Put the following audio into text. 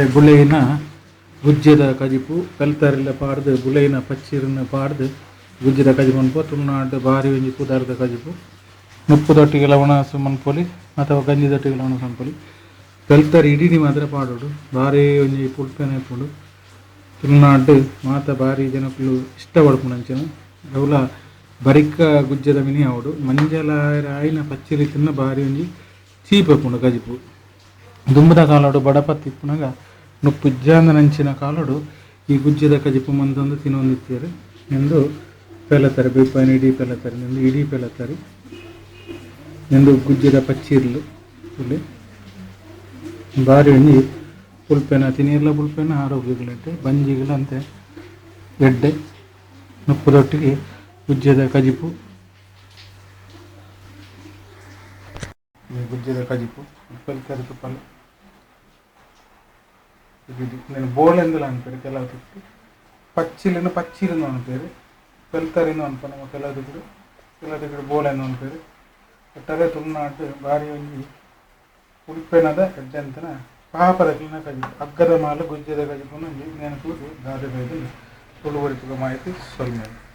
ಬುಳೆಯಿನ ಗುಜ್ಜದ ಕಜಿಪು ಕಲ್ತರಿಲ್ಲ ಪಾಡ್ದು ಬುಳೆಯಿನ ಪಚ್ಚಿರನ್ನ ಪಾಡ್ದು ಗುಜ್ಜದ ಕಜಿಪು ಅನ್ಪೋ ತುಳುನಾಡು ಬಾರಿ ಒಂಜಿ ಪುದಾರ್ದ ಕಜಿಪು ಮುಪ್ಪು ದೊಟ್ಟಿಗೆ ಲವಣ ಸುಮ್ಮನ್ಪೊಲಿ ಅಥವಾ ಗಂಜಿ ದೊಟ್ಟಿಗೆ ಲವಣ ಸಂಪೊಲಿ ಕಲ್ತರಿ ಇಡೀ ಮಾತ್ರ ಪಾಡೋಡು ಬಾರಿ ಒಂಜಿ ಪುಲ್ಪೆನ ಇಪ್ಪುಂಡು ತುಳುನಾಡು ಮಾತ ಬಾರಿ ಜನಕ್ಕಲು ಇಷ್ಟ ಪಡ್ಪುಂಡು ಅವಲ ಬರಿಕ್ಕ ಗುಜ್ಜದ ಮಿನಿ ಆವಡು ಮಂಜಲ ಆಯಿನ ಪಚ್ಚಿರಿ ತಿನ್ನ ಬಾರಿ ಒಂಜಿ ಚೀಪುಂಡು ಕಜಿಪು ದುಂಬದ ಕಾಲೋಡು ಬಡಪತ್ತಿ ಇಪ್ಪುನಾಗ ನುಪ್ಪು ಇಜ್ಜಾಂದ ನಂಚಿನ ಕಾಲೋಡು ಈ ಗುಜ್ಜದ ಕಜಿಪು ಮಂದೊಂದು ತಿನ್ನೊಂದಿತ್ತೀರು ಎಂದು ಪೆಲತರಿ ಬಿಪ್ಪನ ಇಡೀ ಪೆಲತರಿ ನಿಂದು ಇಡೀ ಪೆಲತರಿ ನಿಂದು ಗುಜ್ಜದ ಪಚ್ಚಿರ್ಲು ಇಲ್ಲಿ ಬಾರಿ ಒಂಜಿ ಪುಲ್ಪೆನ ತಿನ್ನೀರ್ಲ ಪುಲ್ಪೆನ ಆರೋಗ್ಯಗಳಂತೆ ಬಂಜಿಗಳಂತೆ ಗೆಡ್ಡೆ ನುಪ್ಪುದೊಟ್ಟಿಗೆ ಗುಜ್ಜದ ಕಜಿಪು ಗುಜ್ಜದ ಕಜಿಪು ಪೆಲ್ತರಿ ತುಪ್ಪಲು నేను బోలెందులు అనిపేరు తెల్లదిప్పుడు పచ్చిలను పచ్చిలను అనిపేరు పెళ్తారిను అనుకున్నాము తెల్లదిప్పుడు బోలెందు అనిపేరు ಒಟ್ಟಾರೆ ತುಳುನಾಡು ಬಾರಿ ಒಂಜಿ ಉಡುಪಿನದ ಎಡ್ಡೆಂತನ ಪಾಪದ ಕ್ಲೀನ ಕಜಿಪು ಅಗ್ಗದ ಮಾಲು ಗುಜ್ಜದ ಕಜಿಪುನ ನೆನಪು ಗಾದೆ ಬೈದು ತುಳುವರಿಪುಗ ಮಾಹಿತಿ ಸೊಲ್ಮೇಲೆ